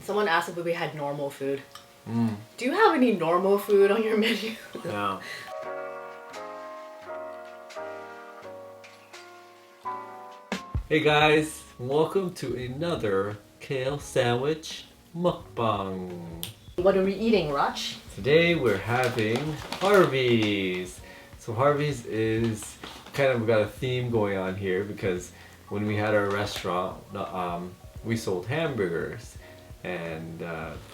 Someone asked if we had normal food. Mm. Do you have any normal food on your menu? No. Hey guys, welcome to another kale sandwich mukbang. What are we eating, Raj? Today we're having Harvey's. So Harvey's is kind of got a theme going on here because when we had our restaurant, we sold hamburgers. And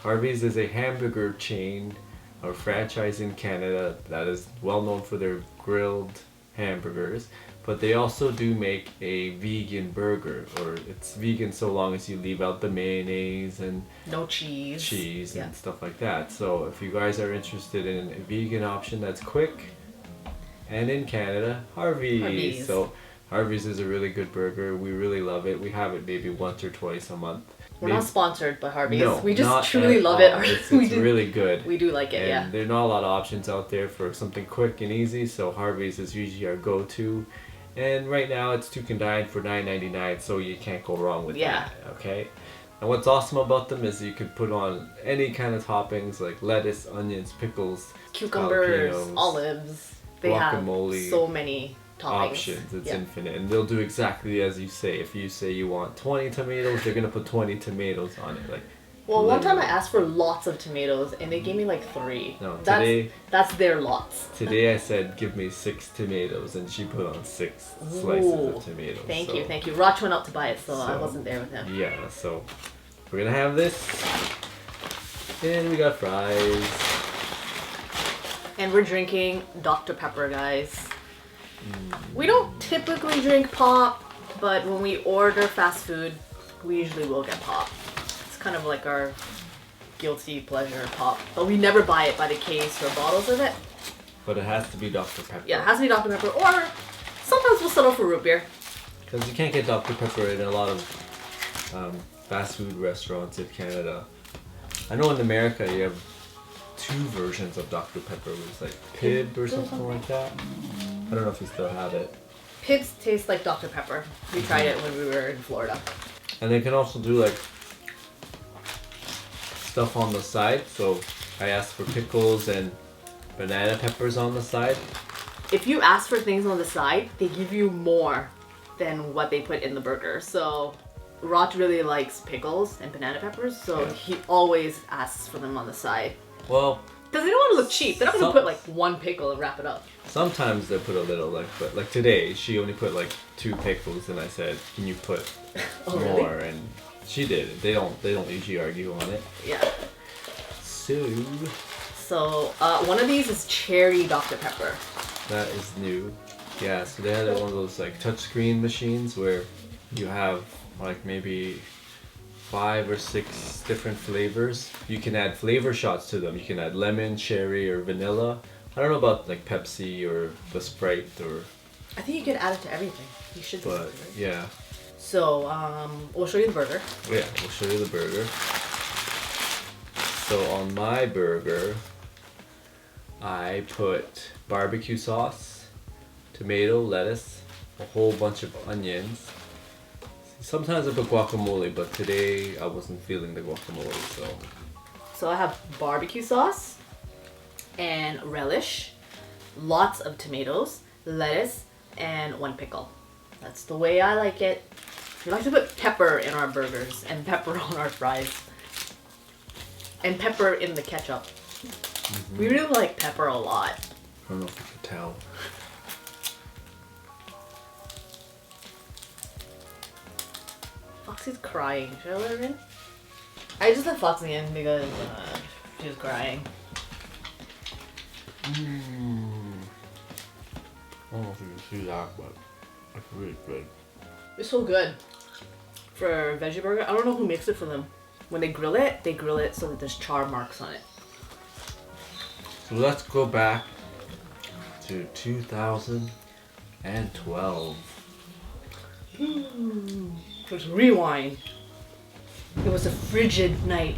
Harvey's is a hamburger chain or franchise in Canada that is well known for their grilled hamburgers, but they also do make a vegan burger, or it's vegan so long as you leave out the mayonnaise and no cheese and stuff like that. So if you guys are interested in a vegan option that's quick and in Canada, Harvey's. So Harvey's is a really good burger. We really love it. We have it maybe once or twice a month. We're not sponsored by Harvey's. No, we just truly love it. It's really good. We do like it, and there are not a lot of options out there for something quick and easy, so Harvey's is usually our go-to. And right now it's $2 for $9.99, so you can't go wrong with that. Okay. And what's awesome about them is you can put on any kind of toppings like lettuce, onions, pickles, cucumbers, olives. They guacamole, have so many toppings. Options. It's infinite, and they'll do exactly as you say. If you say you want 20 tomatoes, they're gonna put 20 tomatoes on it. Like, well, one time I asked for lots of tomatoes, and they gave me like 3. No, that's their lots. Today I said give me 6 tomatoes, and she put on 6 slices of tomatoes. Thank you. Raj went out to buy it, so I wasn't there with him. Yeah, so we're gonna have this, and we got fries, and we're drinking Dr. Pepper, guys. We don't typically drink pop, but when we order fast food, we usually will get pop. It's kind of like our guilty pleasure pop, but we never buy it by the case or bottles of it. But it has to be Dr. Pepper. Yeah, it has to be Dr. Pepper, or sometimes we'll settle for root beer. Because you can't get Dr. Pepper in a lot of fast food restaurants in Canada. I know in America you have 2 versions of Dr. Pepper. It's like Pib or something like that. I don't know if you still have it. Pibs taste like Dr. Pepper. We tried it when we were in Florida. And they can also do like stuff on the side. So I asked for pickles and banana peppers on the side. If you ask for things on the side, they give you more than what they put in the burger. So Raj really likes pickles and banana peppers, so he always asks for them on the side. Well, because they don't want to look cheap. They're not going to put like 1 pickle and wrap it up. Sometimes they put a little, but like today she only put like 2 pickles, and I said, "Can you put more?" Really? And she did. They don't usually argue on it. Yeah. So one of these is cherry Dr. Pepper. That is new. Yeah. So they had one of those like touchscreen machines where you have like maybe 5 or 6 different flavors. You can add flavor shots to them. You can add lemon, cherry, or vanilla. I don't know about like Pepsi or the Sprite or. I think you can add it to everything. You should. But yeah. So we'll show you the burger. Yeah, we'll show you the burger. So on my burger, I put barbecue sauce, tomato, lettuce, a whole bunch of onions. Sometimes I put guacamole, but today I wasn't feeling the guacamole, So I have barbecue sauce and relish, lots of tomatoes, lettuce, and 1 pickle. That's the way I like it. We like to put pepper in our burgers and pepper on our fries. And pepper in the ketchup. We really like pepper a lot. I don't know if you can tell. Foxy's crying. Should I let her in? I just let Foxy in because she's crying. I don't know if you can see that, but it's really good. It's so good. For Veggie Burger, I don't know who makes it for them. When they grill it so that there's char marks on it. So let's go back to 2012. Let's rewind. It was a frigid night,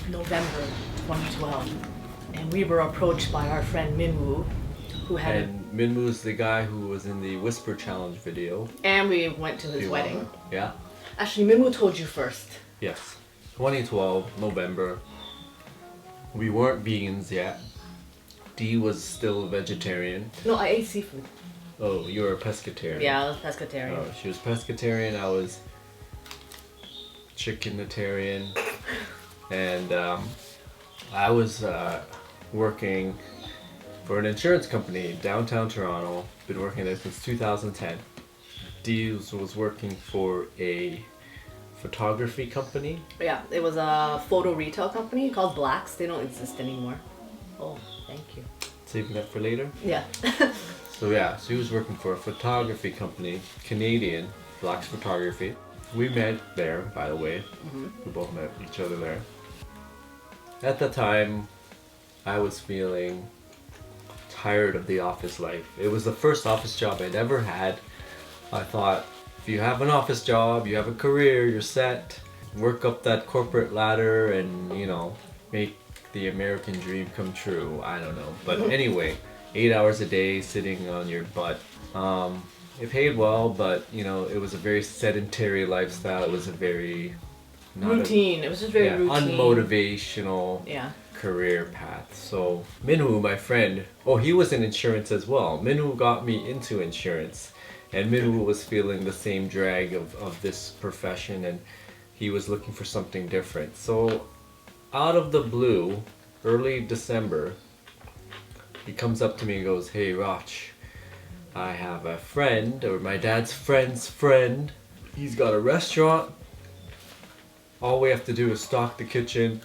November 2012, and we were approached by our friend Minwoo, who had. And Minwoo's the guy who was in the Whisper Challenge video. And we went to his wedding. Yeah. Actually, Minwoo told you first. Yes. 2012, November. We weren't vegans yet. Dee was still a vegetarian. No, I ate seafood. Oh, you were a pescatarian. Yeah, I was pescatarian. Oh, she was pescatarian. I was chickenatarian. And I was working for an insurance company downtown Toronto. Been working there since 2010. Dee was working for a photography company. Yeah, it was a photo retail company called Blacks. They don't exist anymore. Oh, thank you. Saving that for later. Yeah. So yeah, she was working for a photography company, Canadian, Blacks Photography. We met there, by the way. We both met each other there. At the time, I was feeling tired of the office life. It was the first office job I'd ever had. I thought, if you have an office job, you have a career, you're set, work up that corporate ladder and, you know, make the American dream come true. I don't know. But anyway, 8 hours a day sitting on your butt. It paid well, but, you know, it was a very sedentary lifestyle. It was a very... Routine. It was just very routine. Unmotivational career path. So Minwoo, my friend, he was in insurance as well. Minwoo got me into insurance. And Minwoo was feeling the same drag of this profession, and he was looking for something different. So out of the blue, early December, he comes up to me and goes, "Hey Rach, I have a friend, or my dad's friend's friend. He's got a restaurant. All we have to do is stock the kitchen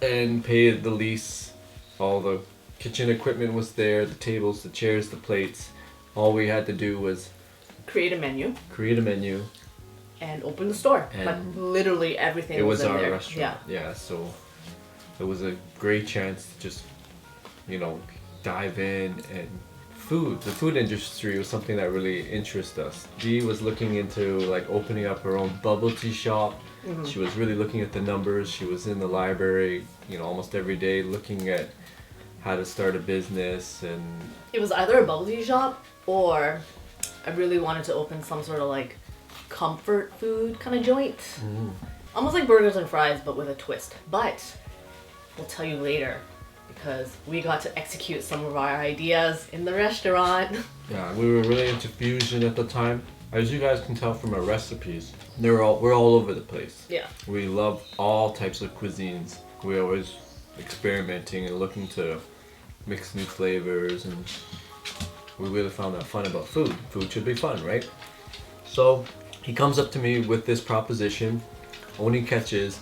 and pay the lease. All the kitchen equipment was there, the tables, the chairs, the plates. All we had to do was create a menu and open the store. Like literally everything was in there. It was our restaurant. Yeah, so it was a great chance to just, you know, dive in. And the food industry was something that really interested us. Dee was looking into like opening up her own bubble tea shop. She was really looking at the numbers. She was in the library, you know, almost every day looking at how to start a business. And it was either a bubble tea shop or I really wanted to open some sort of like comfort food kind of joint. Almost like burgers and fries, but with a twist. But we'll tell you later because we got to execute some of our ideas in the restaurant. Yeah, we were really into fusion at the time. As you guys can tell from our recipes, we're all over the place. Yeah. We love all types of cuisines. We're always experimenting and looking to mix new flavors, and we really found that fun about food. Food should be fun, right? So he comes up to me with this proposition. Only catch is,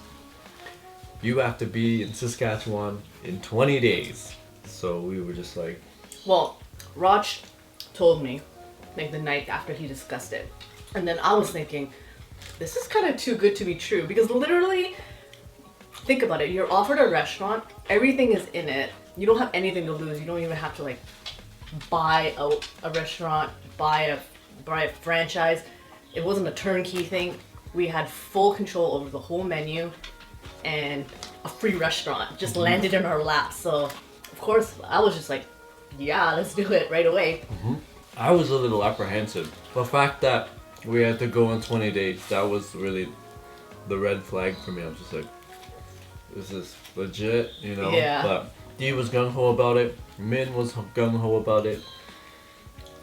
you have to be in Saskatchewan in 20 days. So we were just like... Well, Raj told me, like the night after he discussed it. And then I was thinking, this is kind of too good to be true. Because literally, think about it. You're offered a restaurant. Everything is in it. You don't have anything to lose. You don't even have to like buy a restaurant, buy a franchise. It wasn't a turnkey thing. We had full control over the whole menu, and a free restaurant just landed in our lap. So of course I was just like, yeah, let's do it right away. I was a little apprehensive. The fact that we had to go on 20 days, that was really the red flag for me. I was just like, this is legit, you know? Yeah. But Dee was gung-ho about it. Min was gung-ho about it.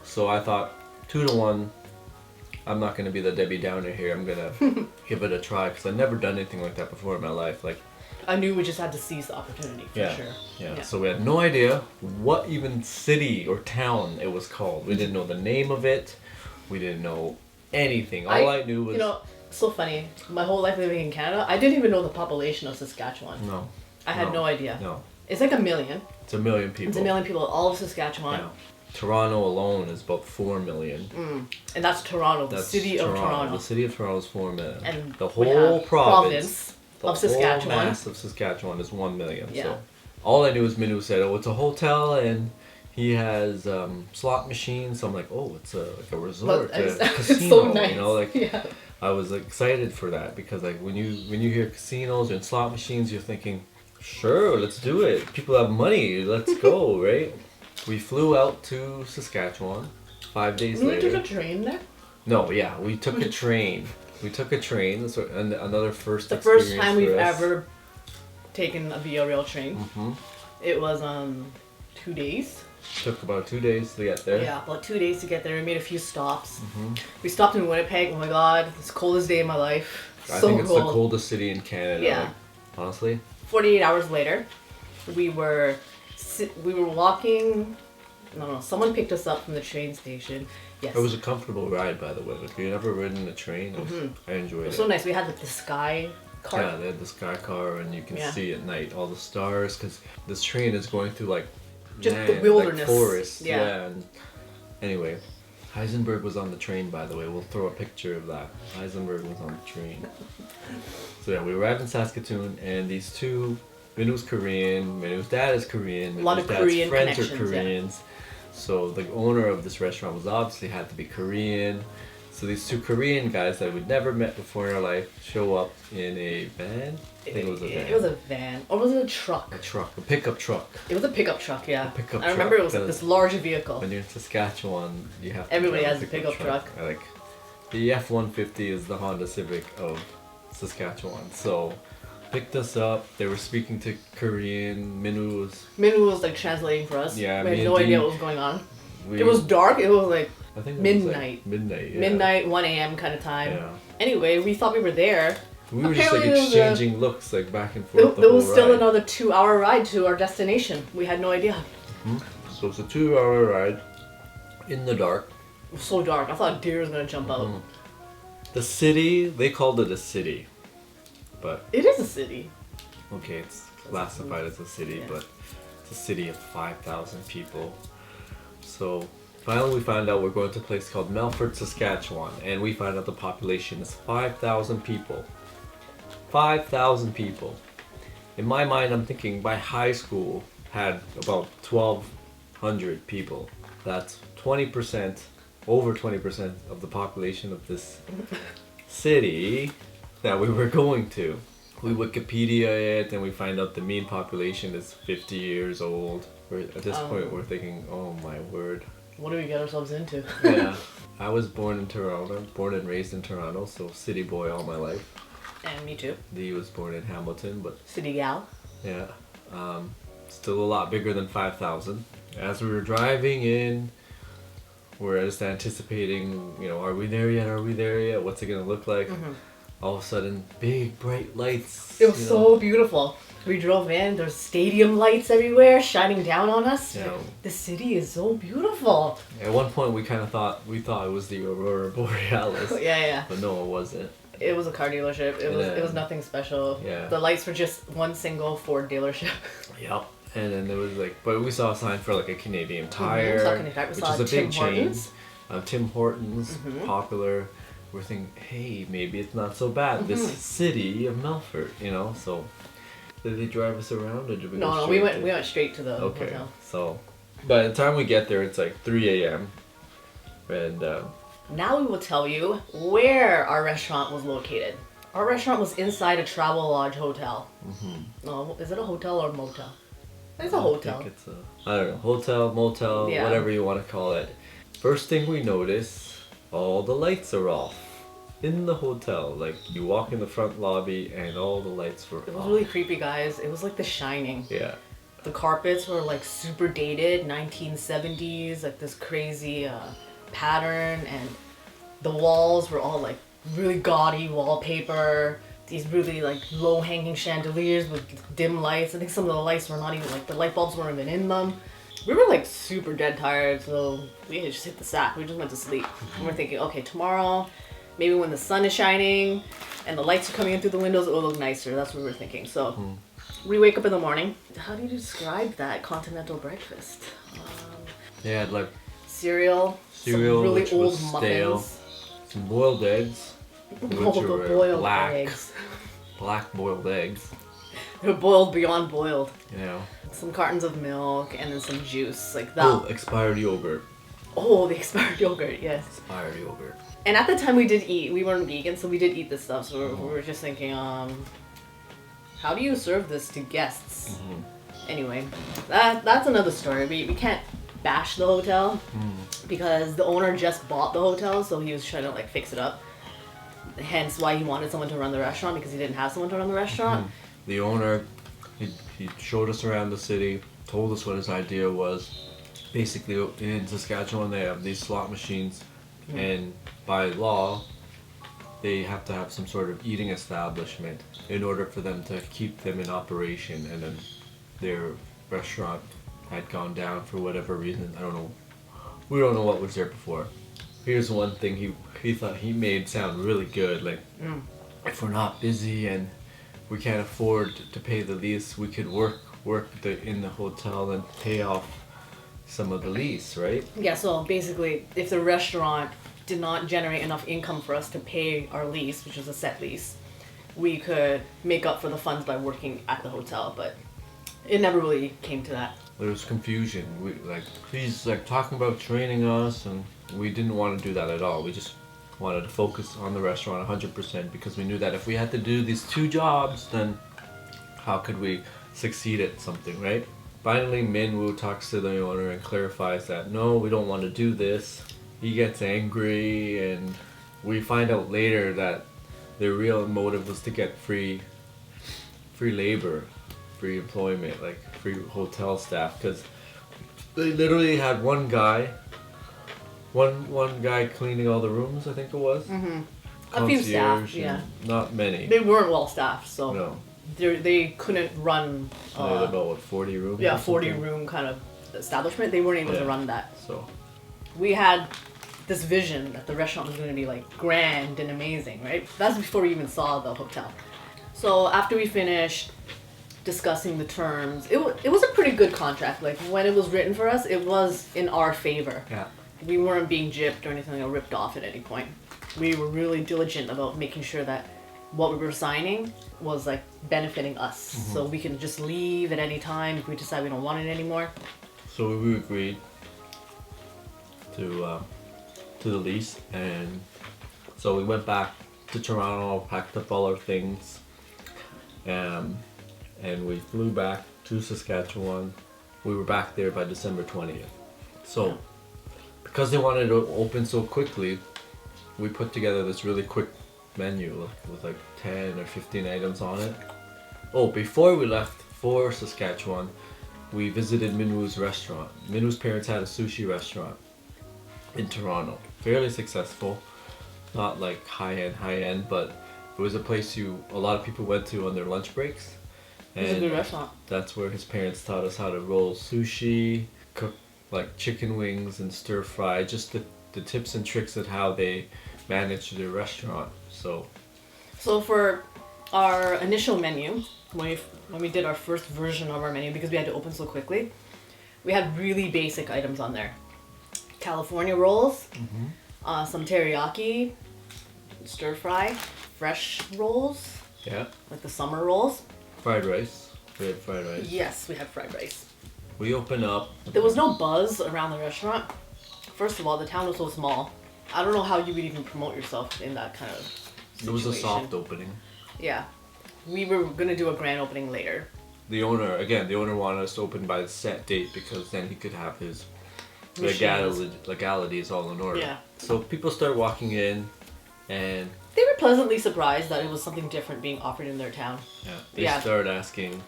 So I thought, 2-1, I'm not going to be the Debbie Downer here. I'm going to give it a try because I've never done anything like that before in my life. Like, I knew we just had to seize the opportunity for sure. Yeah, so we had no idea what even city or town it was called. We didn't know the name of it. We didn't know anything. All I knew was... You know, so funny. My whole life living in Canada, I didn't even know the population of Saskatchewan. No. I had no idea. No. It's like 1 million. It's 1 million people. It's 1 million people, all of Saskatchewan. Yeah. Toronto alone is about 4 million. And that's Toronto, the city of Toronto. The city of Toronto is 4 million. And the whole province of Saskatchewan. The whole mass of Saskatchewan is 1 million. Yeah. So all I knew is Minwoo said, oh, it's a hotel and he has slot machines. So I'm like, oh, it's like a resort, a casino. It's so nice. You know, like I was excited for that because like when you hear casinos and slot machines, you're thinking, sure, let's do it. People have money, let's go, right? We flew out to Saskatchewan 5 days later. We took a train there? No, yeah, we took a train. we took a train. So another first. The first experience time for we've us. ever taken a via rail train. Mm-hmm. It was 2 days. Took about 2 days to get there. Yeah, about 2 days to get there. We made a few stops. Mm-hmm. We stopped in Winnipeg. Oh my god, it's the coldest day of my life. I So think it's cold. the coldest city in Canada. Yeah. Honestly. 48 hours later, we were walking. No, someone picked us up from the train station. Yes. It was a comfortable ride, by the way. If you've never ridden a train, I enjoyed It it. was so nice. We had like, the sky car. Yeah, they had the sky car, and you can Yeah. see at night all the stars because this train is going through like Just the wilderness. like forests. Yeah. And anyway, Heisenberg was on the train. By the way, we'll throw a picture of that. Heisenberg was on the train. So yeah, we arrived in Saskatoon, and these two. Minu's Korean. Minu's dad is Korean. A lot Minu's of dad's Korean friends are connections, yeah. Koreans. So the owner of this restaurant was obviously had to be Korean. So these two Korean guys that we'd never met before in our life show up in a van. I think it was a van. It was a van. Or was it a truck? A truck, a pickup truck. It was a pickup truck, yeah. A pickup I remember truck, it was like because this large vehicle. When you're in Saskatchewan, you have to Everybody drive has a pickup truck. Like the F-150 is the Honda Civic of Saskatchewan. So picked us up. They were speaking to Korean. Minu was like translating for us. Yeah, we me had and no idea Dean- what was going on. we, It was dark. It was like I think it midnight. Was like midnight. Yeah. midnight, 1 a.m. kind of time. Yeah. Anyway, we thought we were there. We were just like Apparently there was a- exchanging looks like back and forth. There, the there whole was still ride. another 2-hour ride to our destination. We had no idea. So it's a 2-hour ride in the dark. It was so dark. I thought a deer was gonna jump out. The city, they called it a city, but It is a city. okay, it's classified as a city, Yeah. but it's a city of 5,000 people. So finally we found out we're going to a place called Melfort, Saskatchewan, and we find out the population is 5,000 people. 5,000 people. In my mind, I'm thinking my high school had about 1,200 people. That's 20%, over 20% of the population of this city that we were going to. We Wikipedia it and we find out the mean population is 50 years old. At this point, we're thinking, oh my word. What do we get ourselves into? Yeah. I was born in Toronto, born and raised in Toronto, so city boy all my life. And me too. Lee was born in Hamilton, but City gal. yeah, still a lot bigger than 5,000. As we were driving in, we're just anticipating, you know, are we there yet? Are we there yet? What's it gonna look like? All of a sudden, big bright lights. It was you so know. beautiful. We drove in, there's stadium lights everywhere shining down on us. Yeah. The city is so beautiful. At one point, we kind of thought it was the Aurora Borealis, Yeah. but no, it wasn't. It was a car dealership. It was nothing special. Yeah. The lights were just one single Ford dealership. Yep. And then there was like, but we saw a sign for like a Canadian Tire, saw Canadian Tire. We which saw is a Tim big chain. Hortons. Tim Hortons, popular. We're thinking, hey, maybe it's not so bad. This city of Melfort, you know. So, did they drive us around, or did we? No, we went straight to the Okay. hotel. So, by the time we get there, it's like 3 a.m. And Now we will tell you where our restaurant was located. Our restaurant was inside a Travel Lodge hotel. No, is it a hotel or a motel? It's a I hotel. think it's I don't know, hotel, motel, Yeah. whatever you want to call it. First thing we notice, all the lights are off in the hotel. Like you walk in the front lobby and all the lights were It was off. really creepy, guys. It was like The Shining. Yeah. The carpets were like super dated, 1970s, like this crazy pattern, and the walls were all like really gaudy wallpaper. These really like low hanging chandeliers with dim lights. I think some of the lights were not even like the light bulbs weren't even in them. We were like super dead tired, so we just hit the sack. We just went to sleep. And we're thinking, okay, tomorrow, maybe when the sun is shining and the lights are coming in through the windows, it will look nicer. That's what we were thinking. So we wake up in the morning. How do you describe that continental breakfast? Yeah, like Cereal, cereal, some really which old was muffins. stale, some boiled eggs, which Oh, the were boiled black, eggs. black boiled eggs. They were boiled beyond boiled. You know. Some cartons of milk and then some juice, like that. Oh, expired yogurt. Oh, the expired yogurt, yes. Expired yogurt. And at the time we did eat. We weren't vegan, so we did eat this stuff. So we were just thinking, how do you serve this to guests? Anyway, that's another story. We can't bash the hotel because the owner just bought the hotel, so he was trying to like fix it up. hence why he wanted someone to run the restaurant, because he didn't have someone to run the restaurant. The owner, he showed us around the city, told us what his idea was. Basically, in Saskatchewan, they have these slot machines, and by law, they have to have some sort of eating establishment in order for them to keep them in operation. And then their restaurant had gone down for whatever reason. I don't know. We don't know what was there before. Here's one thing he thought he made sound really good. Like, if we're not busy and we can't afford to pay the lease, we could work in the hotel and pay off some of the lease, right? Yeah, so basically, if the restaurant did not generate enough income for us to pay our lease, which was a set lease, we could make up for the funds by working at the hotel, but it never really came to that. There was confusion. He's like talking about training us, and we didn't want to do that at all. We just wanted to focus on the restaurant 100% because we knew that if we had to do these 2 jobs, then how could we succeed at something, right? Finally, Minwoo talks to the owner and clarifies that no, we don't want to do this. He gets angry, and we find out later that their real motive was to get free labor, free employment, like free hotel staff, because they literally had one guy cleaning all the rooms, I think it was. A few staff, yeah. Not many. They weren't well staffed, so No. they couldn't run. They had about what, 40 rooms? Yeah, or 40 something? room kind of establishment. They weren't able to run that. So We had this vision that the restaurant was going to be like grand and amazing, right? That's before we even saw the hotel. So after we finished discussing the terms, it was a pretty good contract. Like when it was written for us, it was in our favor. yeah. We weren't being gypped or anything or ripped off at any point. We were really diligent about making sure that what we were signing was like benefiting us. So we can just leave at any time if we decide we don't want it anymore. So we agreed to the lease, and so we went back to Toronto, packed up all our things, and we flew back to Saskatchewan. We were back there by December 20th. So because they wanted to open so quickly, we put together this really quick menu with like 10 or 15 items on it. Oh, before we left for Saskatchewan, we visited Minwoo's restaurant. Minwoo's parents had a sushi restaurant in Toronto. Fairly successful. Not like high-end, but it was a place a lot of people went to on their lunch breaks. It was a good restaurant. That's where his parents taught us how to roll sushi, cook like chicken wings and stir fry, just the tips and tricks of how they manage their restaurant. So for our initial menu, when we did our first version of our menu, because we had to open so quickly, we had really basic items on there. California rolls, some teriyaki, stir fry, fresh rolls, like the summer rolls. Fried rice. We had fried rice. Yes, we had fried rice. We open up. There was no buzz around the restaurant. First of all, the town was so small. I don't know how you would even promote yourself in that kind of situation. It was a soft opening. Yeah. We were going to do a grand opening later. The owner wanted us to open by the set date because then he could have his legalities all in order. Yeah. So people start walking in, and they were pleasantly surprised that it was something different being offered in their town. They started asking.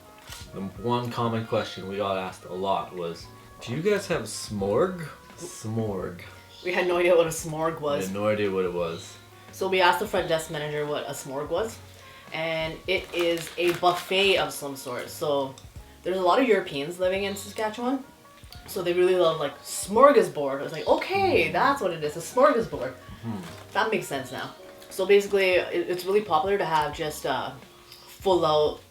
The one common question we got asked a lot was, "Do you guys have s'morg?" S'morg. We had no idea what a s'morg was. We had no idea what it was. So we asked the front desk manager what a s'morg was, and it is a buffet of some sort. So there's a lot of Europeans living in Saskatchewan, so they really love like smorgasbord. I was like, okay, that's what it is, a smorgasbord. That makes sense now. So basically, it's really popular to have just full out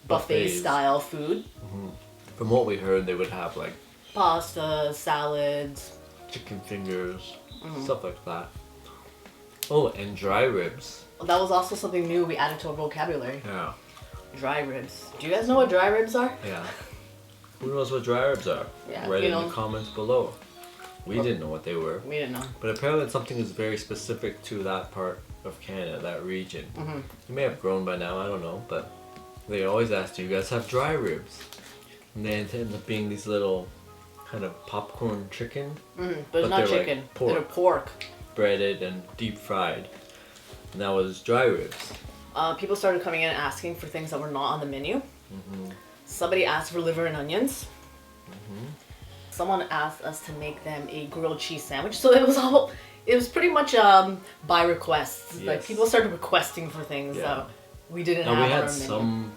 buffet style food. From what we heard, they would have like pasta, salads, chicken fingers, stuff like that. Oh, and dry ribs. That was also something new we added to our vocabulary. Yeah. Dry ribs. Do you guys know what dry ribs are? Yeah. Who knows what dry ribs are? Yeah, Write in the comments below. We didn't know what they were. We didn't know. But apparently something is very specific to that part of Canada, that region. It may have grown by now, I don't know, but they always ask, do you guys have dry ribs? And they end up being these little kind of popcorn chicken. But it's not chicken. Like pork. They're pork. Breaded and deep fried. And that was dry ribs. People started coming in and asking for things that were not on the menu. Somebody asked for liver and onions. Someone asked us to make them a grilled cheese sandwich. So it was pretty much by request. Like Yes. people started requesting for things that we didn't have And we on had our menu. some,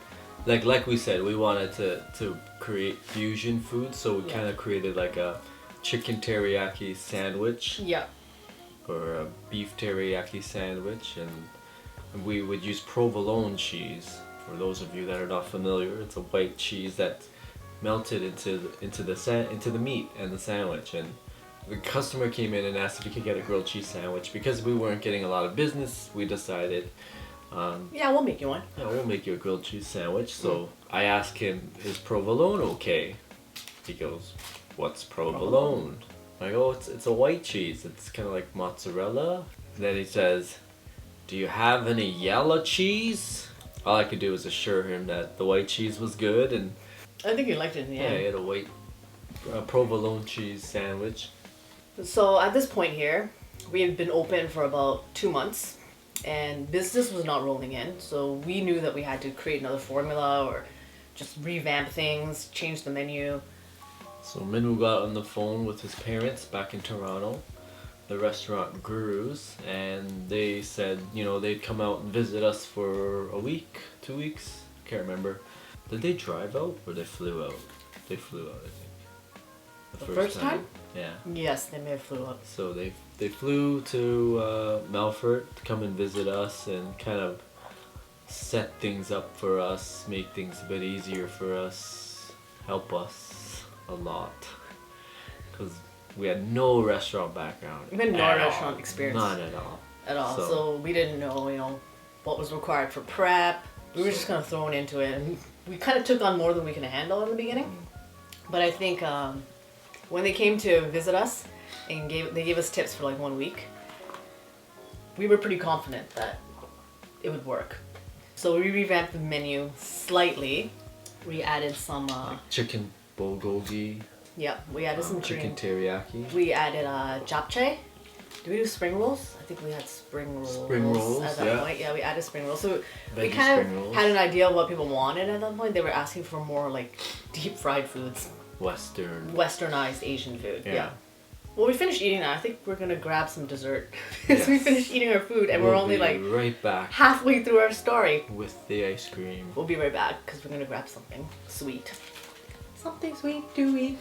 like we said, we wanted to create fusion food, so we kind of created like a chicken teriyaki sandwich Yeah. or a beef teriyaki sandwich, and we would use provolone cheese. For those of you that are not familiar, it's a white cheese that's melted into the meat and the sandwich. And the customer came in and asked if he could get a grilled cheese sandwich. Because we weren't getting a lot of business, we decided, Yeah, we'll make you one. yeah, we'll make you a grilled cheese sandwich. So I asked him, is provolone okay? He goes, what's provolone? I go, it's a white cheese. It's kind of like mozzarella. And then he says, do you have any yellow cheese? All I could do was assure him that the white cheese was good, and I think you liked it in the yeah, end. he had a white provolone cheese sandwich. So at this point here, we had been open for about 2 months and business was not rolling in. So we knew that we had to create another formula or just revamp things, change the menu. So Minwoo got on the phone with his parents back in Toronto, the restaurant Gurus, and they said, you know, they'd come out and visit us for a week, 2 weeks, can't remember. Did they drive out or they flew out? They flew out, I think. The first time? Yeah. Yes, they may have flew up. So they flew to Melfort to come and visit us and kind of set things up for us, make things a bit easier for us, help us a lot. Because we had no restaurant background. We had no at restaurant all. experience. None at all. At all. So we didn't know, you know, what was required for prep. We were just kind of thrown into it, and we kind of took on more than we can handle in the beginning. But I think when they came to visit us and they gave us tips for like 1 week, we were pretty confident that it would work. So we revamped the menu slightly. We added some Chicken bulgogi, we added some chicken green. teriyaki. We added japchae. Did we do spring rolls? I think we had spring rolls. Spring rolls, at that yeah. point. Yeah, we added spring rolls. So we Veggie kind spring of rolls. had an idea of what people wanted at that point. They were asking for more like deep fried foods, Western. westernized Asian food. Yeah. Yeah. Well, we finished eating that. I think we're gonna grab some dessert because we Yes. finished eating our food and we're We'll only be like right back halfway through our story. with the ice cream. We'll be right back because we're gonna grab something sweet. Something sweet to eat.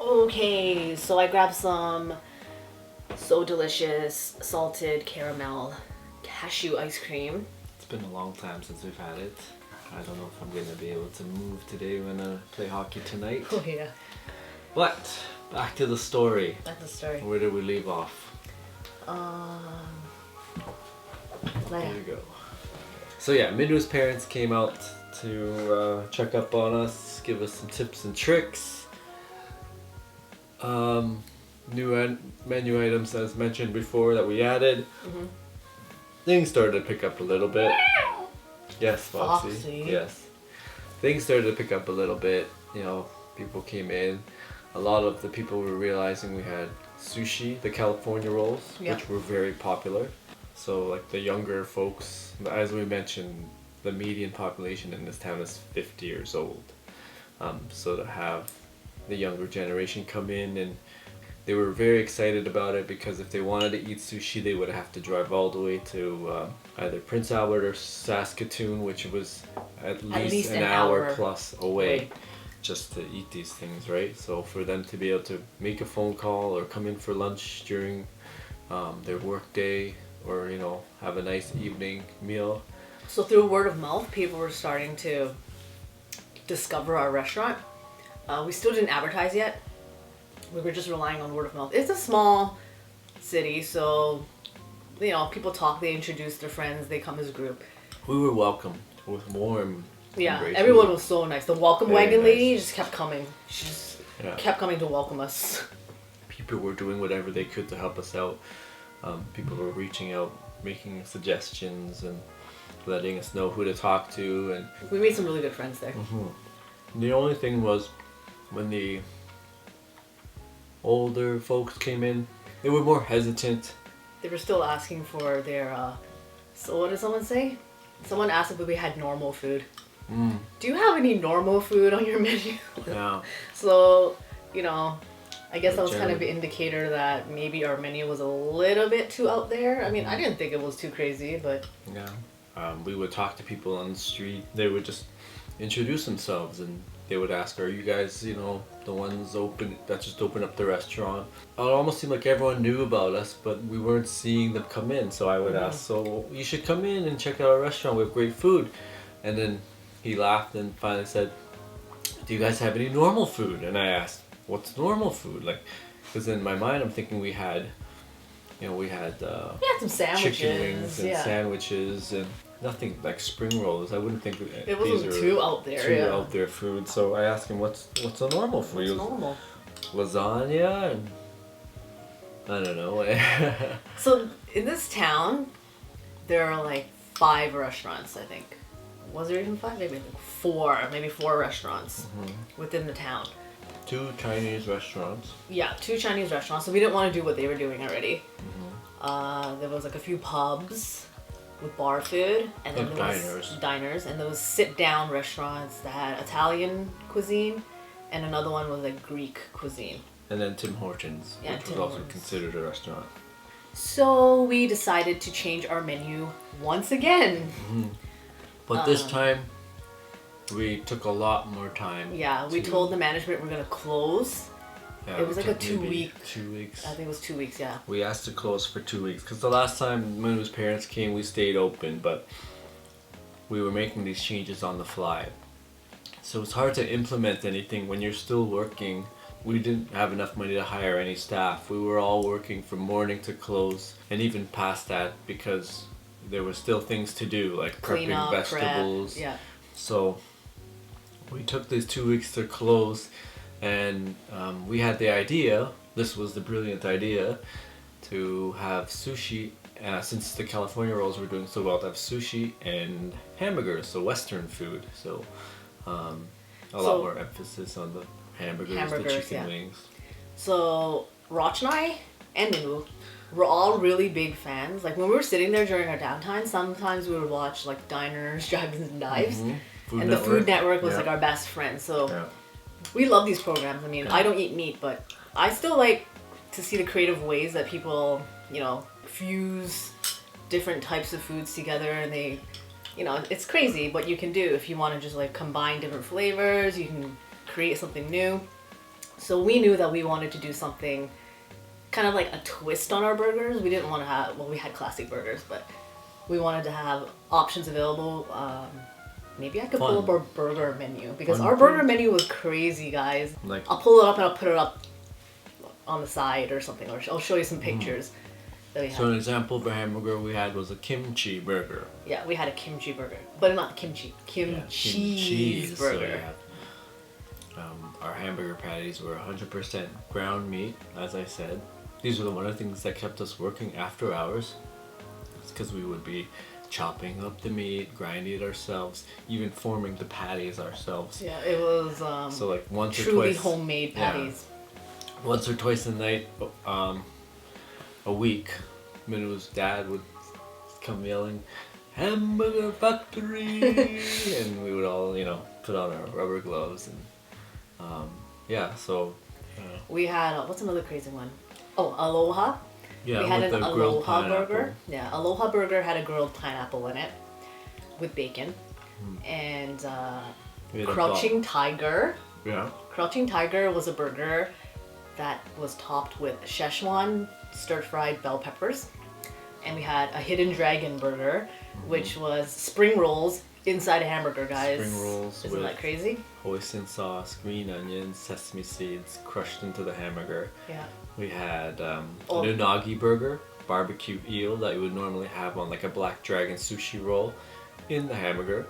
Okay, so I grabbed some So Delicious salted caramel cashew ice cream. It's been a long time since we've had it. I don't know if I'm gonna be able to move today when I play hockey tonight. Oh yeah, But back to the story. that's the story. Where did we leave off? There you go. So yeah, Minwoo's parents came out to check up on us, give us some tips and tricks. New menu items, as mentioned before, that we added. Things started to pick up a little bit. Yes, Foxy. Foxy. Yes. Things started to pick up a little bit. You know, people came in. A lot of the people were realizing we had sushi, the California rolls, Yeah. which were very popular. So like the younger folks, as we mentioned, the median population in this town is 50 years old. So to have the younger generation come in, and they were very excited about it because if they wanted to eat sushi, they would have to drive all the way to either Prince Albert or Saskatoon, which was at least an hour plus away just to eat these things, right? So for them to be able to make a phone call or come in for lunch during their work day, or you know, have a nice evening meal. So through word of mouth, people were starting to discover our restaurant. We still didn't advertise yet. We were just relying on word of mouth. It's a small city, so you know, people talk, they introduce their friends, they come as a group. We were welcomed with warm Yeah, embrace. everyone was so nice. The welcome Very wagon nice. lady just kept coming. She just Yeah. kept coming to welcome us. People were doing whatever they could to help us out. People were reaching out, making suggestions and letting us know who to talk to. And We made some really good friends there. the only thing was, when the older folks came in, they were more hesitant. They were still asking for their So what did someone say? Someone asked if we had normal food. Mm. Do you have any normal food on your menu? Yeah. So, you know, I guess that was kind of an indicator that maybe our menu was a little bit too out there. I mean, I didn't think it was too crazy, but... Yeah. We would talk to people on the street. They would just introduce themselves and they would ask, are you guys, you know, the ones that just opened up the restaurant? It almost seemed like everyone knew about us, but we weren't seeing them come in. So I would ask, so you should come in and check out our restaurant. We have great food. And then he laughed and finally said, do you guys have any normal food? And I asked, what's normal food? Like, because in my mind I'm thinking we had some sandwiches. Chicken wings and sandwiches and nothing like spring rolls. I wouldn't think it wasn't too out there. Too out there food. So I asked him, what's a normal food? What's normal? Lasagna and I don't know. So in this town, there are like 5 restaurants, I think. Was there even 5? Maybe like 4. Maybe 4 restaurants within the town. 2 Chinese restaurants. Yeah, 2 Chinese restaurants. So we didn't want to do what they were doing already. There was like a few pubs with bar food, and then there was diners, and there was sit-down restaurants that had Italian cuisine, and another one was like Greek cuisine. And then Tim Hortons, which was also considered a restaurant. So we decided to change our menu once again. But this time, we took a lot more time. Yeah, we told the management we're gonna close. Yeah, it was like a 2-week. 2 weeks. I think it was 2 weeks, yeah. We asked to close for 2 weeks because the last time Minu's parents came, we stayed open, but we were making these changes on the fly. So it's hard to implement anything when you're still working. We didn't have enough money to hire any staff. We were all working from morning to close and even past that because there were still things to do like Clean prepping up, vegetables. prep, yeah. So we took these 2 weeks to close. And we had the idea, this was the brilliant idea, to have sushi, since the California rolls were doing so well, to have sushi and hamburgers, so Western food. So a lot more emphasis on the hamburgers the chicken wings. So Rach and I and Minu were all really big fans. Like when we were sitting there during our downtime, sometimes we would watch like Diners, Dragons and Dives. The Food Network was like our best friend. So we love these programs. I mean, I don't eat meat, but I still like to see the creative ways that people, you know, fuse different types of foods together, and they, you know, it's crazy what you can do if you want to just like combine different flavors. You can create something new. So we knew that we wanted to do something kind of like a twist on our burgers. We didn't want to have, well, we had classic burgers, but we wanted to have options available. Maybe I could pull up our burger menu because our burger menu was crazy, guys. Like, I'll pull it up and I'll put it up on the side or something, or I'll show you some pictures that we had. So an example of a hamburger we had was a kimchi burger. Yeah, we had a kimchi burger, but not kimchi, cheese burger. So our hamburger patties were 100% ground meat, as I said. These were one of the things that kept us working after hours. It's because we would be chopping up the meat, grinding it ourselves, even forming the patties ourselves. Yeah, it was so like once or truly twice, homemade patties. Yeah, once or twice a night, a week, Minu's dad would come yelling, "Hamburger Factory!" and we would all, you know, put on our rubber gloves and so we had what's another crazy one? Oh, Aloha. Yeah, we had an Aloha burger. Yeah, Aloha burger had a grilled pineapple in it with bacon. And Crouching Tiger. Yeah. Crouching Tiger was a burger that was topped with Szechuan stir-fried bell peppers. And we had a Hidden Dragon burger, which was spring rolls inside a hamburger, guys. Spring rolls. Isn't that crazy? Hoisin sauce, green onions, sesame seeds crushed into the hamburger. Yeah. We had an unagi burger, barbecue eel that you would normally have on like a Black Dragon sushi roll in the hamburger.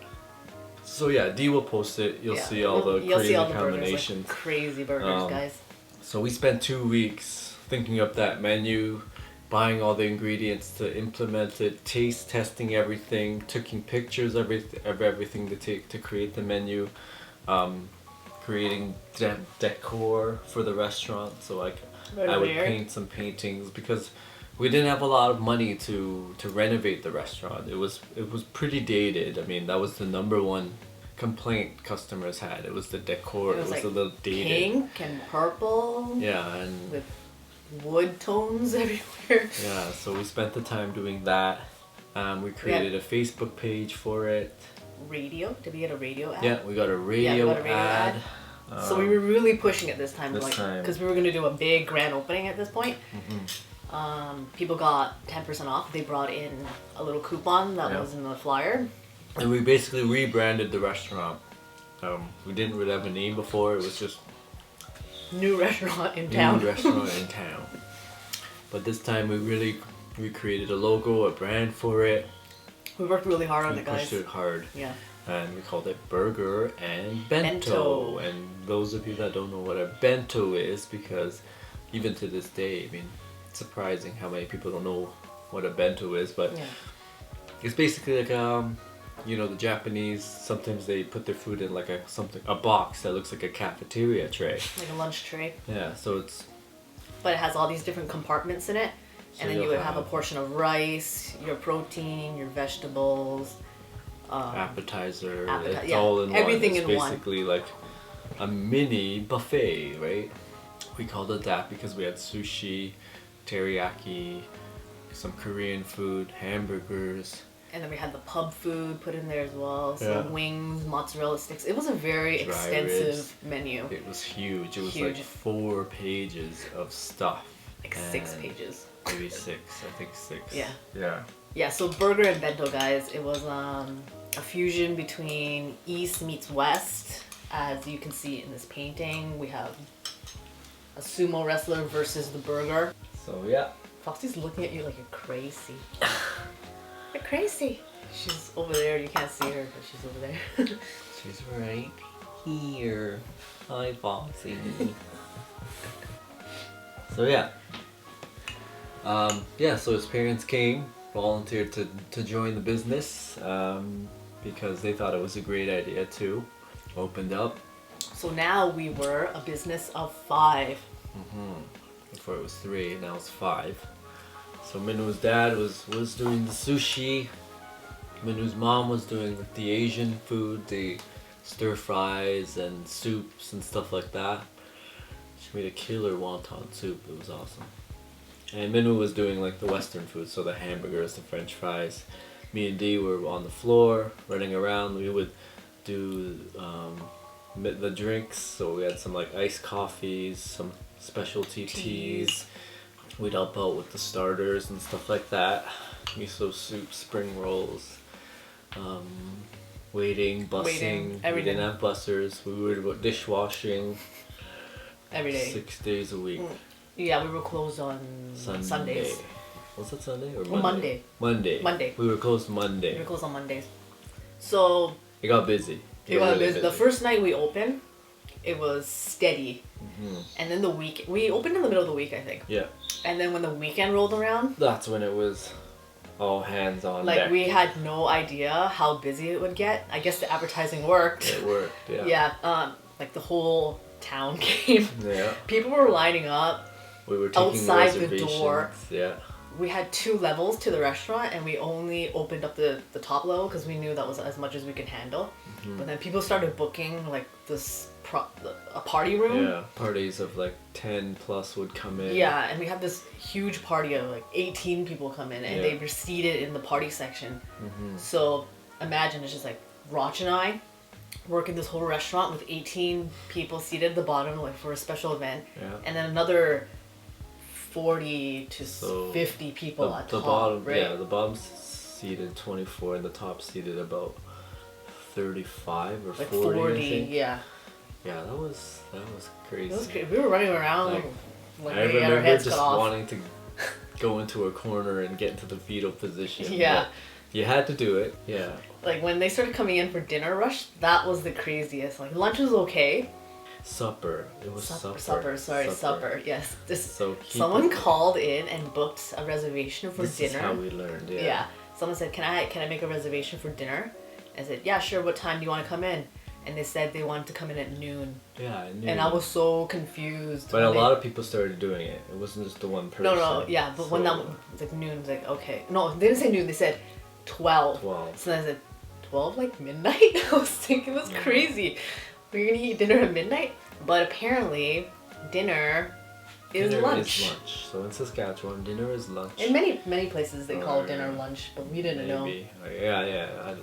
So yeah, Dee will post it. You'll see all the crazy combinations. Burgers, like crazy burgers, guys. So we spent 2 weeks thinking up that menu, buying all the ingredients to implement it, taste testing everything, taking pictures of everything to create the menu, creating decor for the restaurant. So like I would paint some paintings because we didn't have a lot of money to renovate the restaurant. It was pretty dated. I mean, that was the number one complaint customers had. It was the decor. It was like a little dated. pink and purple. Yeah, and with wood tones everywhere. yeah, so we spent the time doing that. We created a Facebook page for it. Radio? Did we get a radio ad? Yeah, we got a radio, we got a radio ad. So we were really pushing it this time, because we were going to do a big grand opening at this point. People got 10% off. They brought in a little coupon that was in the flyer. And we basically rebranded the restaurant. We didn't really have a name before. It was just new restaurant in town. But this time we created a logo, a brand for it. We worked really hard on it, guys. We pushed it hard. Yeah. And we called it Burger and Bento. And those of you that don't know what a bento is, because even to this day, I mean, it's surprising how many people don't know what a bento is, but it's basically like you know, the Japanese, sometimes they put their food in like a box that looks like a cafeteria tray. Like a lunch tray. Yeah, so it's... But it has all these different compartments in it. So and then you would have a portion of rice, your protein, your vegetables. Appetizer. It's all in everything one. It's in one. basically like a mini buffet, right? We called it that because we had sushi, teriyaki, some Korean food, hamburgers. And then we had the pub food put in there as well. Some wings, mozzarella sticks. It was a very extensive menu. It was huge. It was like 4 pages of stuff. Like 6 pages. Maybe 6. I think 6. Yeah. Yeah. Yeah, so Burger and Bento, guys, it was a fusion between East meets West. As you can see in this painting, we have a sumo wrestler versus the burger. So, yeah. Foxy's looking at you like you're crazy. You're crazy. She's over there. You can't see her, but she's over there. She's right here. Hi, Foxy. So yeah. So his parents came, volunteered to join the business because they thought it was a great idea too. Opened up. So now we were a business of 5. Before it was 3, now it's 5. So Minu's dad was doing the sushi. Minu's mom was doing the Asian food, the stir fries and soups and stuff like that. She made a killer wonton soup. It was awesome. And Minu was doing like the Western food, so the hamburgers, the French fries. Me and Dee were on the floor running around. We would do the drinks. So we had some like iced coffees, some specialty teas. We'd help out with the starters and stuff like that. Miso soup, spring rolls, waiting, bussing. We didn't have bussers. We were dishwashing. Every day. 6 days a week. Yeah, we were closed on Sundays. Was it Sunday or Monday? Monday. We were closed Monday. We were closed on Mondays. So... It got busy. It got really busy. The first night we opened, it was steady. And then we opened in the middle of the week, I think. Yeah. And then when the weekend rolled around... That's when it was all hands on deck. Like, we had no idea how busy it would get. I guess the advertising worked. It worked, yeah. Yeah, like the whole town came. Yeah. People were lining up. We were taking outside the door. Yeah. We had 2 levels to the restaurant, and we only opened up the top level because we knew that was as much as we could handle. But then people started booking like a party room. Yeah, parties of like 10 plus would come in. Yeah, and we had this huge party of like 18 people come in, and they were seated in the party section. So imagine it's just like Roch and I working this whole restaurant with 18 people seated at the bottom, like for a special event, and then another 40 to 50 people at the top. Bottom, right? Yeah, the bottom's seated 24 and the top seated about 35 or like 40, I think. Yeah. Yeah, that was crazy. It was crazy. We were running around like I we had our remember heads just cut off. wanting to go into a corner and get into the fetal position. Yeah. But you had to do it. Yeah. Like when they started coming in for dinner rush, that was the craziest. Like lunch was okay. Supper. It was supper. Supper. Yes. So someone called in and booked a reservation for dinner. This is how we learned. Yeah. Someone said, "Can I make a reservation for dinner?" I said, "Yeah, sure. What time do you want to come in?" and they said they wanted to come in at noon. Yeah, I knew. And I was so confused. But a lot of people started doing it. It wasn't just the one person. No, yeah, but when that was like noon, it's like, okay. No, they didn't say noon, they said 12. 12. So then I said, 12 like midnight? I was thinking that's crazy. We're gonna eat dinner at midnight? But apparently, dinner is lunch. Is lunch. So in Saskatchewan, dinner is lunch. In many places they call dinner lunch, but we didn't know. Yeah.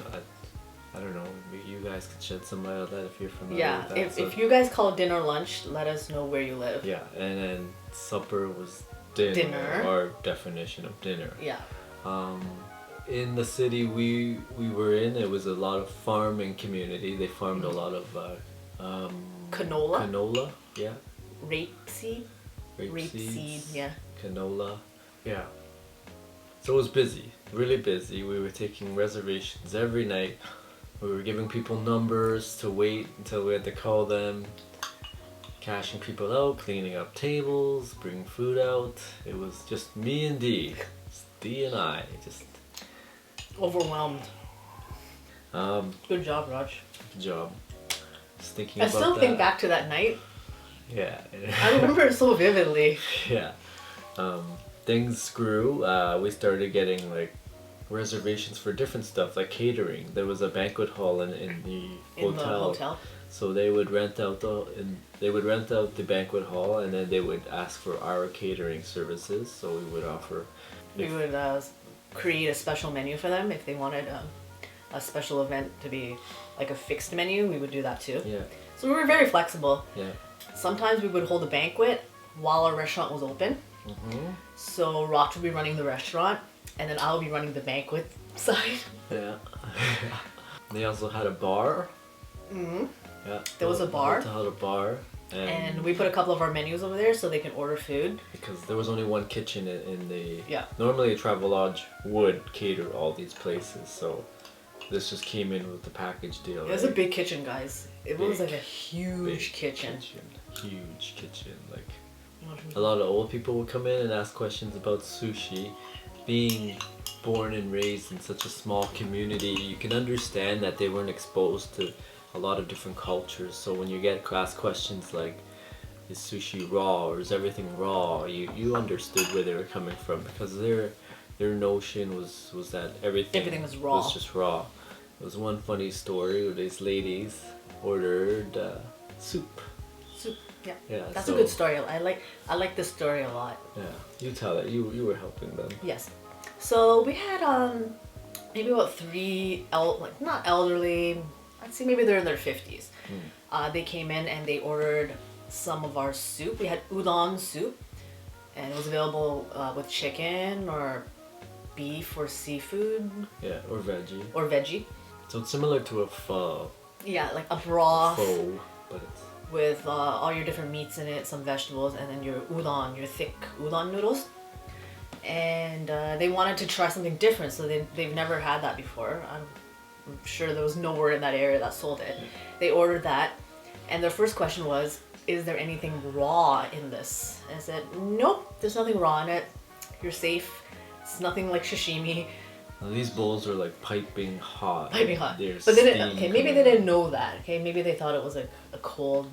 I don't know. You guys could shed some light on that if you're familiar with that. Yeah, if you guys call dinner lunch, let us know where you live. Yeah, and then supper was dinner. Our definition of dinner. Yeah. In the city we were in, it was a lot of farming community. They farmed a lot of Canola. Canola, yeah. Rapeseed. Rapeseed, yeah. Canola, yeah. So it was busy, really busy. We were taking reservations every night. We were giving people numbers to wait until we had to call them, cashing people out, cleaning up tables, bringing food out. It was just me and Dee. Just Dee and I, just overwhelmed. Good job, Raj. Good job. Just thinking I about still that. think back to that night. Yeah. I remember it so vividly. Yeah. Things grew. We started getting like reservations for different stuff, like catering. There was a banquet hall in the hotel. So they would rent out the banquet hall, and then they would ask for our catering services. So we would offer. We would create a special menu for them if they wanted a special event to be like a fixed menu. We would do that too. Yeah. So we were very flexible. Yeah. Sometimes we would hold a banquet while our restaurant was open. Mm-hmm. So Raj would be running the restaurant, and then I'll be running the banquet side. Yeah. They also had a bar. Mm-hmm. Yeah. There was a bar. They had a bar. And we put a couple of our menus over there so they can order food. Because there was only one kitchen in the... Yeah. Normally a travel lodge would cater all these places, so this just came in with the package deal. It was a big kitchen, guys. It was like a huge kitchen. Huge kitchen. Like, a lot of old people would come in and ask questions about sushi. Being born and raised in such a small community, you can understand that they weren't exposed to a lot of different cultures. So when you get asked questions like, is sushi raw or is everything raw, you understood where they were coming from, because their notion was that everything was raw. Was just raw. There was one funny story where these ladies ordered soup. Soup, yeah. Yeah, that's a good story. I like this story a lot. Yeah, you tell it. You were helping them. Yes. So we had maybe about three not elderly. I'd say maybe they're in their 50s. They came in and they ordered some of our soup. We had udon soup, and it was available with chicken or beef or seafood. Yeah, or veggie. Or veggie. So it's similar to a pho. Yeah, like a broth. Pho, but it's... with all your different meats in it, some vegetables, and then your udon, your thick udon noodles. And they wanted to try something different, so they've never had that before. I'm sure there was nowhere in that area that sold it. They ordered that, and their first question was, is there anything raw in this? And I said, nope, there's nothing raw in it. You're safe. It's nothing like sashimi. Now, these bowls are like piping hot. Piping hot. There's but maybe they didn't know that. Okay, maybe they thought it was like a cold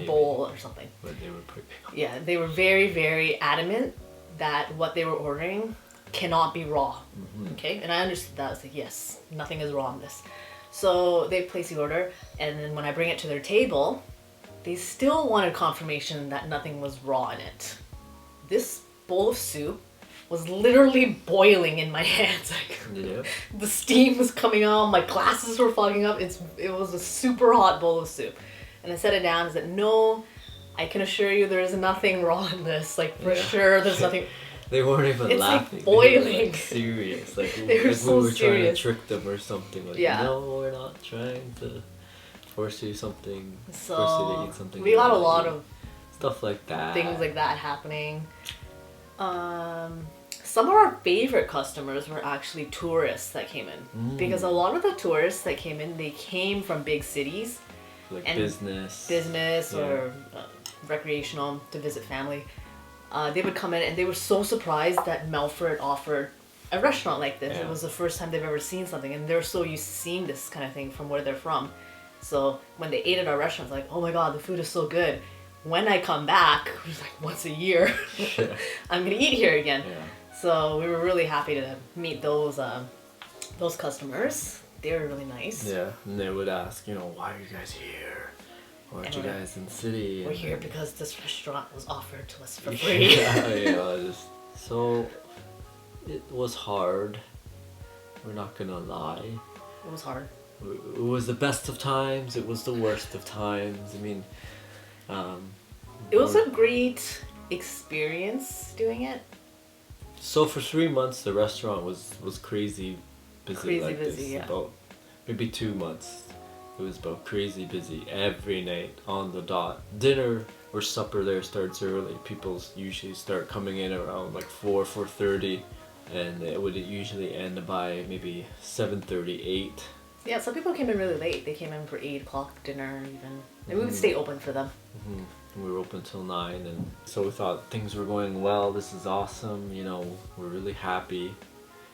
bowl or something. But they were piping hot. Yeah, they were very, very adamant that what they were ordering cannot be raw. Mm-hmm. Okay, and I understood that. I was like, yes, nothing is raw in this. So they place the order, and then when I bring it to their table, they still wanted confirmation that nothing was raw in it. This bowl of soup was literally boiling in my hands. Like, the steam was coming out, my glasses were fogging up. It was a super hot bowl of soup. And I set it down and said, no, I can assure you there is nothing raw in this. Like, for sure, there's nothing. They weren't even laughing. Like boiling. They were like serious. Like, they were so we were serious. Trying to trick them or something. Like, no, we're not trying to force you something. So force you to eat something. We got a lot of stuff like that. Things like that happening. Some of our favorite customers were actually tourists that came in. Because a lot of the tourists that came in, they came from big cities. Like business or recreational, to visit family. They would come in and they were so surprised that Melfort offered a restaurant like this. It was the first time they've ever seen something, and they're so used to seeing this kind of thing from where they're from. So when they ate at our restaurant, it's like, oh my god, the food is so good. When I come back, which is like once a year, I'm gonna eat here again. Yeah. So we were really happy to meet those customers. They were really nice. Yeah, and they would ask, you know, why are you guys here? Why aren't you guys in the city? We're here because this restaurant was offered to us for free. So it was hard. We're not gonna lie. It was hard. It was the best of times. It was the worst of times. I mean, it was a great experience doing it. So for 3 months, the restaurant was crazy busy. Crazy busy, yeah. About maybe 2 months, it was about crazy busy every night on the dot. Dinner or supper there starts early. People usually start coming in around like 4:30, and it would usually end by maybe 7:30, 8. Yeah, some people came in really late. They came in for 8 o'clock dinner even. And we would stay open for them. We were open till 9, and so we thought things were going well. This is awesome. You know, we're really happy.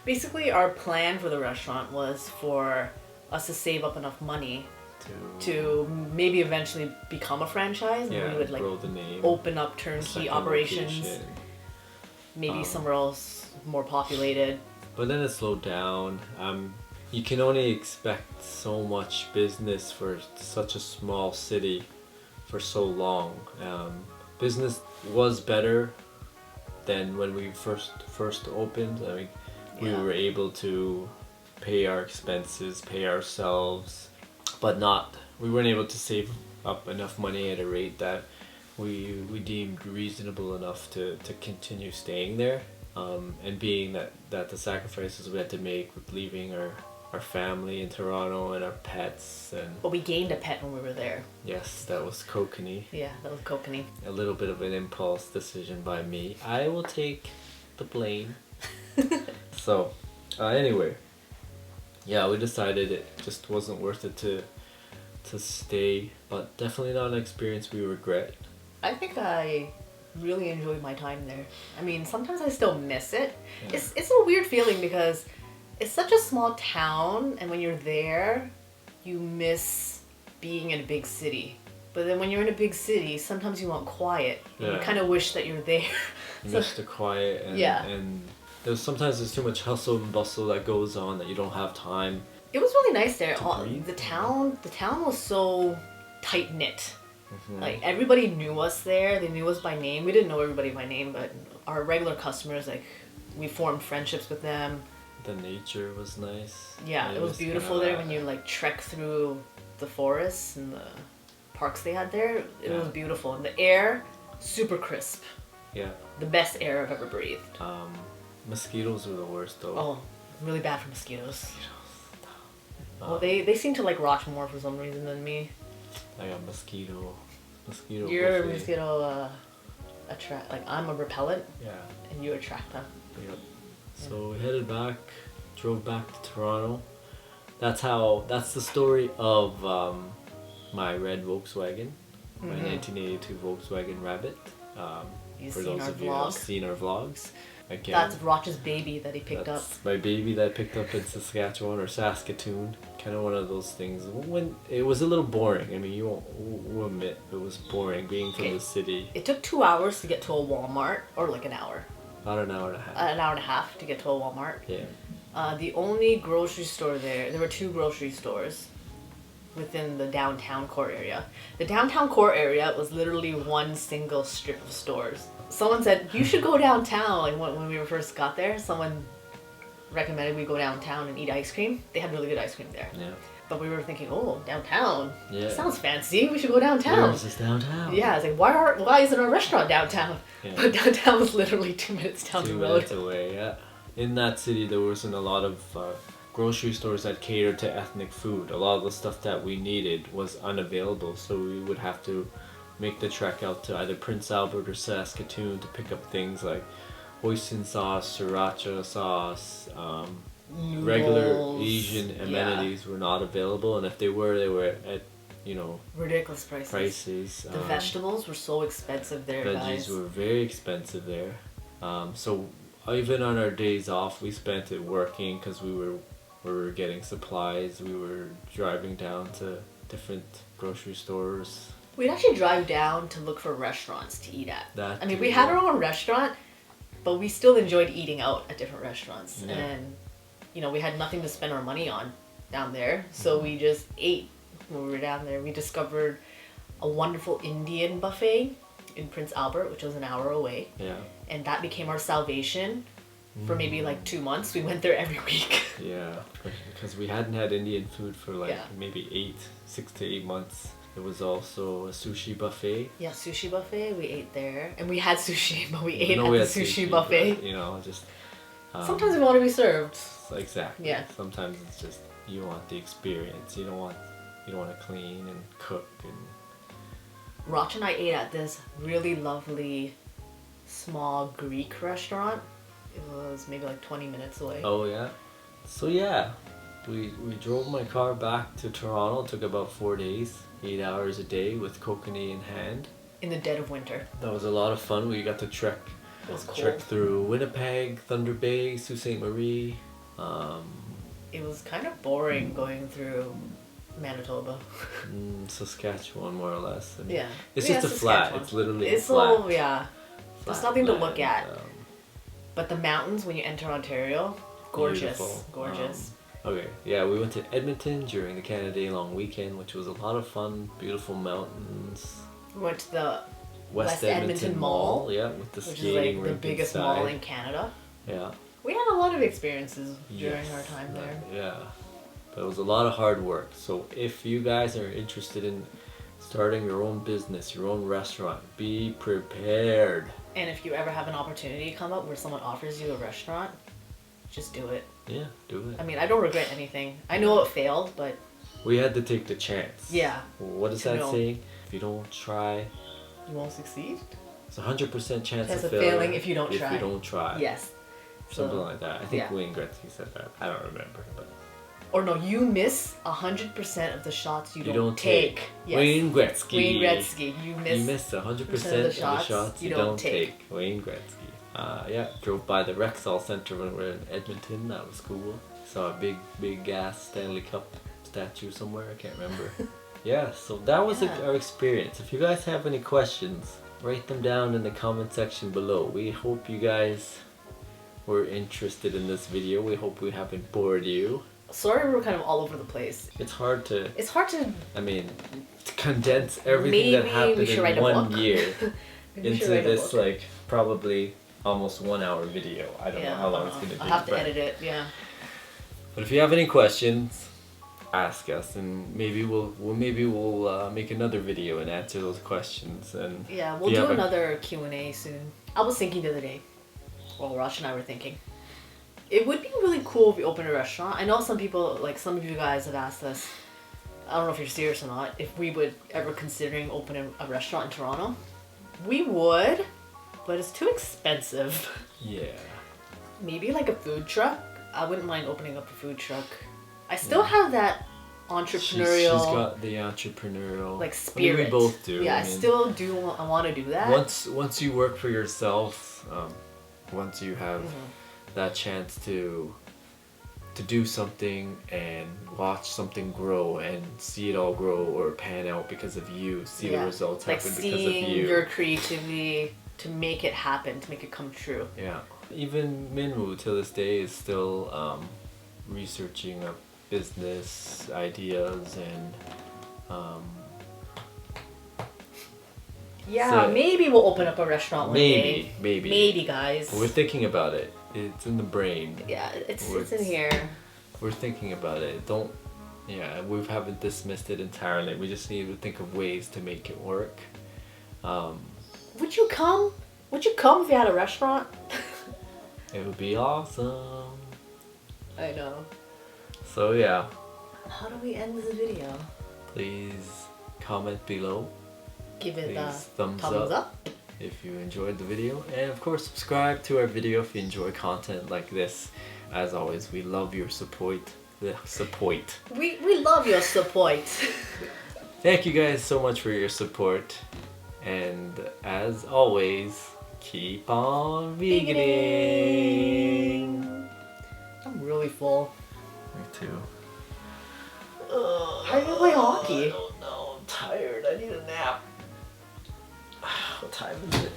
Basically, our plan for the restaurant was for us to save up enough money to maybe eventually become a franchise, and we would like grow the name, open up turnkey operations, location. Maybe somewhere else more populated. But then it slowed down. You can only expect so much business for such a small city for so long. Business was better than when we first opened. I mean, we were able to pay our expenses, pay ourselves, but we weren't able to save up enough money at a rate that we deemed reasonable enough to continue staying there. And being that the sacrifices we had to make with leaving our family in Toronto and our pets. But we gained a pet when we were there. Yes, that was Kokanee. Yeah, that was Kokanee. A little bit of an impulse decision by me. I will take the blame. So, anyway, yeah, we decided it just wasn't worth it to stay, but definitely not an experience we regret. I think I really enjoyed my time there. I mean, sometimes I still miss it. Yeah. It's a weird feeling because it's such a small town, and when you're there, you miss being in a big city. But then when you're in a big city, sometimes you want quiet. And you kind of wish that you're there. You miss the quiet, and sometimes there's too much hustle and bustle that goes on that you don't have time. It was really nice there. The town was so tight knit. Like everybody knew us there. They knew us by name. We didn't know everybody by name, but our regular customers, like, we formed friendships with them. The nature was nice. Yeah, it was beautiful there when you like trek through the forests and the parks they had there. It was beautiful, and the air super crisp. Yeah. The best air I've ever breathed. Mosquitoes were the worst though. Oh, really bad for mosquitoes. Well, they seem to like rot more for some reason than me. I got mosquito. You're a mosquito attract. Like, I'm a repellent. Yeah. And you attract them. Yep. So we headed back, drove back to Toronto. That's the story of my red Volkswagen, my 1982 Volkswagen Rabbit. For those of you who have seen our vlogs. Again, that's Roch's baby that he picked up. My baby that I picked up in Saskatchewan or Saskatoon. Kind of one of those things. When it was a little boring. I mean, you won't admit it was boring being from the city. It took 2 hours to get to a Walmart, or like an hour. About an hour and a half. An hour and a half to get to a Walmart. Yeah. The only grocery store there were 2 grocery stores within the downtown core area. The downtown core area was literally one single strip of stores. Someone said, you should go downtown. Like, when we first got there, someone recommended we go downtown and eat ice cream. They had really good ice cream there. Yeah. But we were thinking, oh, downtown. Yeah. Sounds fancy. We should go downtown. Where is this downtown? Yeah, it's like, why isn't our restaurant downtown? Yeah. But downtown was literally 2 minutes down the road. 2 minutes away, yeah. In that city, there wasn't a lot of grocery stores that catered to ethnic food. A lot of the stuff that we needed was unavailable, so we would have to make the trek out to either Prince Albert or Saskatoon to pick up things like hoisin sauce, sriracha sauce, regular Asian amenities were not available, and if they were at, ridiculous prices. The vegetables were so expensive there, Veggies were very expensive there. So even on our days off, we spent it working because we were getting supplies. We were driving down to different grocery stores. We'd actually drive down to look for restaurants to eat at. That I mean, too, we had yeah. our own restaurant, but we still enjoyed eating out at different restaurants. Yeah. And, you know, we had nothing to spend our money on down there, so we just ate when we were down there. We discovered a wonderful Indian buffet in Prince Albert, which was an hour away. Yeah. And that became our salvation for maybe like 2 months. We went there every week. Yeah, because we hadn't had Indian food for like Yeah. maybe 6 to 8 months. It was also a sushi buffet. Yeah, sushi buffet. We ate there, and we had sushi, but we ate Even at though we the had sushi buffet. but, you know, just Sometimes we want to be served. exactly. Yeah. Sometimes it's just you want the experience. You don't want to clean and cook and. Rach and I ate at this really lovely small Greek restaurant. It was maybe like 20 minutes away. Oh yeah. So yeah, we drove my car back to Toronto. It took about 4 days, 8 hours a day with kokanee in hand. In the dead of winter. That was a lot of fun. We got to trek It was cold. Trek through Winnipeg, Thunder Bay, Sault Ste. Marie. It was kind of boring going through Manitoba. Saskatchewan, more or less. I mean, Yeah. It's Yeah, just a flat. Saskatchewan. It's literally It's a flat. all, yeah. There's flat nothing to land, look at. But the mountains, when you enter Ontario, gorgeous. Beautiful. Gorgeous. Okay, yeah, we went to Edmonton during the Canada Day long weekend, which was a lot of fun. Beautiful mountains. We went to the West West Edmonton Mall, yeah, with the which is skating like the rink biggest inside. mall in Canada. Yeah. We had a lot of experiences during Yes. our time there. Yeah, but it was a lot of hard work. So if you guys are interested in starting your own business, your own restaurant, be prepared. And if you ever have an opportunity come up where someone offers you a restaurant, just do it. Yeah, do it. I mean, I don't regret anything. I know it failed, but We had to take the chance. yeah, What is To that know. saying? If you don't try, you won't succeed. it's a 100% chance Chance of of failure failing if you don't try. If you don't try. Yes. Something So- like that. I think yeah. Wayne Gretzky said that. I don't remember, but Or no, you miss 100% of the shots you, you don't take. Yes. Wayne Gretzky. Wayne Gretzky. You You missed 100% of the shots you don't take. Wayne Gretzky. Yeah, drove by the Rexall Center when we were in Edmonton. That was cool. Saw a big gas Stanley Cup statue somewhere. I can't remember. Yeah, so that was Yeah. our experience. If you guys have any questions, write them down in the comment section below. We hope you guys were interested in this video. We hope we haven't bored you. Sorry, we're kind of all over the place. It's hard to, It's hard to I mean, to condense everything that Maybe we happened should in write a 1 book. year maybe we should into write a this book. like probably almost 1 hour video. I don't know how long it's gonna be. I'll have to but, edit it. Yeah. but if you have any questions, ask us, and maybe we'll make another video and answer those questions. And Yeah, if we'll you do have a- another Q&A soon. I was thinking the other day, well, Raj and I were thinking, it would be really cool if we opened a restaurant. I know some people, like some of you guys have asked us, I don't know if you're serious or not, if we would ever considering opening a restaurant in Toronto. We would, but it's too expensive. Yeah. Maybe like a food truck. I wouldn't mind opening up a food truck. I still have that entrepreneurial She's got the entrepreneurial like I mean, spirit. we both do. Yeah, I I mean, still do. I want to do that. once you work for yourself, once you have that chance to do something and watch something grow and see it all grow or pan out because of you, see the results like happen because of seeing you. your creativity to make it happen, to make it come true. Yeah. Even Minwoo to this day is still researching business ideas and Yeah, So- maybe we'll open up a restaurant one day. maybe. Maybe, guys. We're thinking about it. It's in the brain. Yeah, it's We're- in here. We're thinking about it. We haven't dismissed it entirely. We just need to think of ways to make it work. Would you come? Would you come if you had a restaurant? It would be awesome. I know. So yeah, How do we end this video? please comment below Give it a Please thumbs thumbs up. up. if you enjoyed the video, and of course subscribe to our video if you enjoy content like this. As always, we love your support. We love your support. Thank you guys so much for your support, and as always, keep on veganing. I'm really full. Me too. How are you gonna play hockey? I don't know. I'm tired. I need a nap. What time is it?